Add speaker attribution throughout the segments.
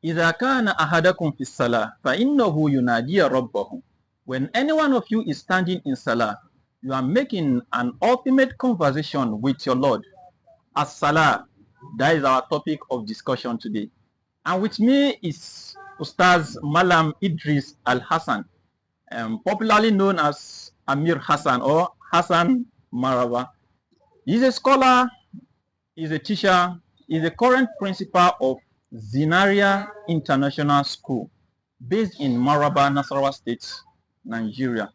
Speaker 1: إذا كان أحدكم في الصلاة فإنه ينادي ربه. When any one of you is standing in salah, you are making an ultimate conversation with your Lord. As-salah, that is our topic of discussion today. And with me is Ustaz Malam Idris Al-Hassan, popularly known as Amir Hassan or Hassan Maraba. He's a scholar, he's a teacher, he's a current principal of Zinaria International School based in Maraba, Nasarawa State, Nigeria.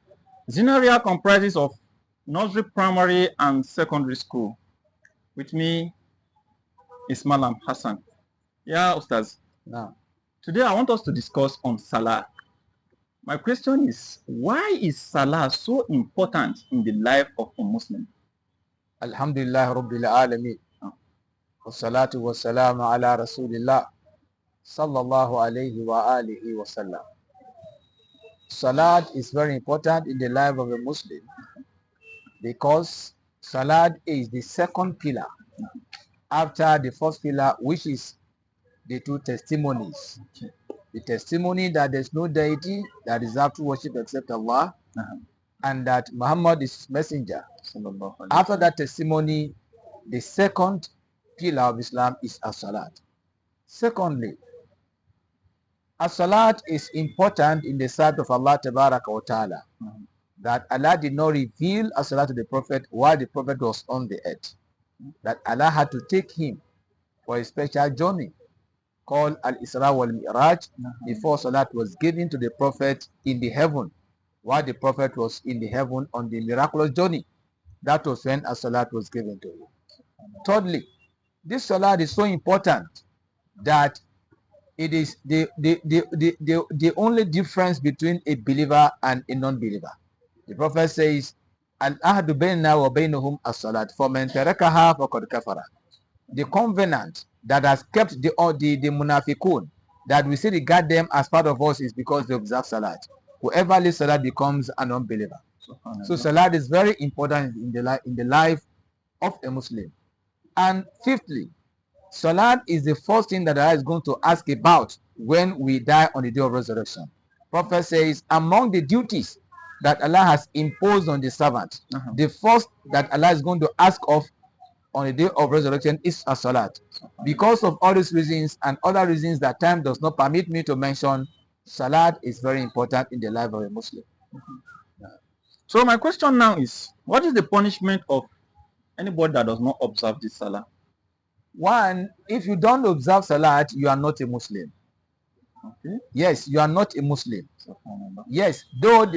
Speaker 1: Zinaria comprises of nursery, primary, and secondary school. With me is Malam Hassan. Yeah, Ustaz.
Speaker 2: Now,
Speaker 1: Today I want us to discuss on Salah. My question is, why is Salah so important in the life of a Muslim?
Speaker 2: Alhamdulillah Rabbil Alameen. Wassalatu wassalamu ala Rasulillah. Sallallahu alayhi wa alihi wa sallam. Salat is very important in the life of a Muslim because Salat is the second pillar after the first pillar, which is the two testimonies. The testimony that there is no deity that deserves to worship except Allah, and that Muhammad is his messenger. After that testimony, the second pillar of Islam is as-salat. Secondly, as-salat is important in the sight of Allah Tabaraka wa Ta'ala, that Allah did not reveal as-salat to the Prophet while the Prophet was on the earth, that Allah had to take him for a special journey called Al-Isra wal-Mi'raj before salat was given to the Prophet in the heaven, while the Prophet was in the heaven on the miraculous journey. That was when as-salat was given to him. Thirdly, this salat is so important that it is the only difference between a believer and a non-believer. The Prophet says, Al-ahdu baynana wa baynahum as-salat, faman tarakaha faqad kafara. The covenant that has kept the munafiqun, that we still regard them as part of us, is because they observe salat. Whoever leaves salat becomes an unbeliever. So salat is very important in the life of a Muslim. And fifthly, salat is the first thing that Allah is going to ask about when we die on the day of resurrection. Prophet says, among the duties that Allah has imposed on the servant, the first that Allah is going to ask of on the day of resurrection is a salat. Because of all these reasons and other reasons that time does not permit me to mention, salat is very important in the life of a Muslim.
Speaker 1: So my question now is, what is the punishment of anybody that does not observe this salah?
Speaker 2: One, if you don't observe salat, you are not a Muslim.
Speaker 1: Okay.
Speaker 2: Yes, you are not a Muslim. Yes, though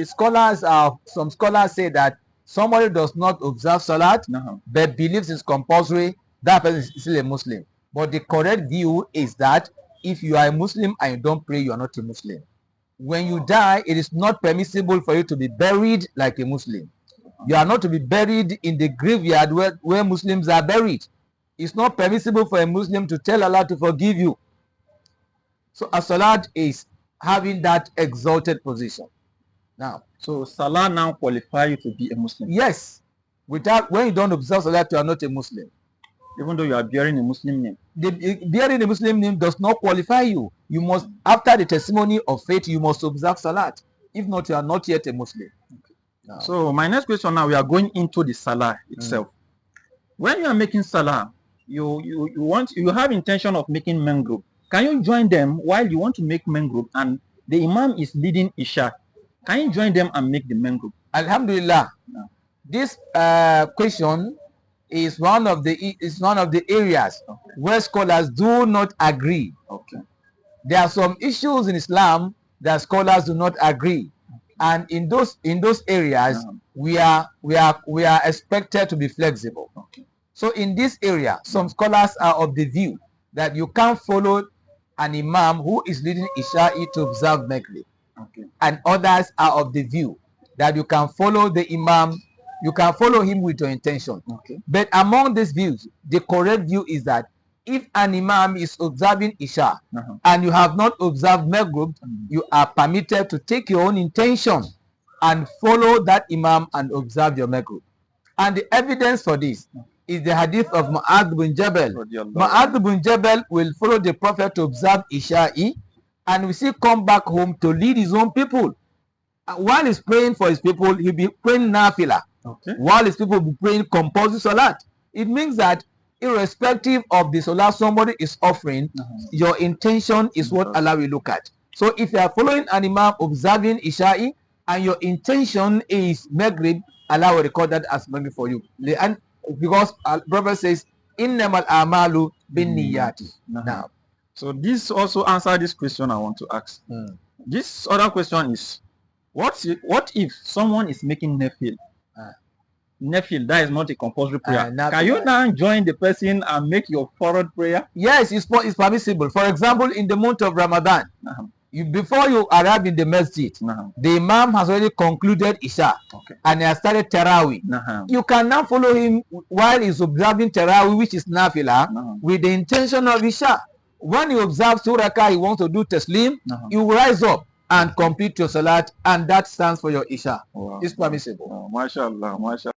Speaker 2: some scholars say that somebody does not observe salat but believes it's compulsory, that person is still a Muslim. But the correct view is that if you are a Muslim and you don't pray, you are not a Muslim. When you die, it is not permissible for you to be buried like a Muslim. You are not to be buried in the graveyard where Muslims are buried. It's not permissible for a Muslim to tell Allah to forgive you. So a salat is having that exalted position. Now,
Speaker 1: so salah now qualify you to be a Muslim?
Speaker 2: Yes. When you don't observe salat, you are not a Muslim.
Speaker 1: Even though you are bearing a Muslim name?
Speaker 2: Bearing a Muslim name does not qualify you. You must, after the testimony of faith, you must observe salat. If not, you are not yet a Muslim.
Speaker 1: Okay. So my next question now, we are going into the salah itself. When you are making salah, you have intention of making men group. Can you join them while you want to make men group and the Imam is leading Isha? Can you join them and make the men group?
Speaker 2: Alhamdulillah. This question is one of the areas where scholars do not agree. Okay. There are some issues in Islam that scholars do not agree, and in those areas we are expected to be flexible. Okay. So in this area, some scholars are of the view that you can't follow an Imam who is leading Isha'i to observe Maghrib. Okay. And others are of the view that you can follow the Imam, you can follow him with your intention. Okay. But among these views, the correct view is that if an Imam is observing Isha and you have not observed Maghrib, you are permitted to take your own intention and follow that Imam and observe your Maghrib. And the evidence for this is the hadith of Mu'adh bin Jabal. Mu'adh bin Jabal will follow the Prophet to observe Isha'i, and we see come back home to lead his own people. While he's praying for his people, he'll be praying nafila.
Speaker 1: Okay.
Speaker 2: While his people will be praying compulsory salat. It means that irrespective of the salah somebody is offering, your intention is what Allah will look at. So if you are following an imam observing Isha'i and your intention is Maghrib, Allah will record that as Maghrib for you. And because Prophet says, innamal a'malu bin niyati. Now,
Speaker 1: so this also answers this question I want to ask. This other question is, what if someone is making nafil? Nafil, that is not a compulsory prayer. Can you now join the person and make your forward prayer?
Speaker 2: Yes, it's permissible. For example, in the month of Ramadan, before you arrive in the masjid, the imam has already concluded Isha, and he has started Taraweeh. You can now follow him while he's observing Taraweeh, which is Nafila, with the intention of Isha. When he observes 2 rakah, he wants to do Taslim, you rise up and complete your Salat, and that stands for your Isha.
Speaker 1: Wow.
Speaker 2: It's permissible.
Speaker 1: MashaAllah, MashaAllah.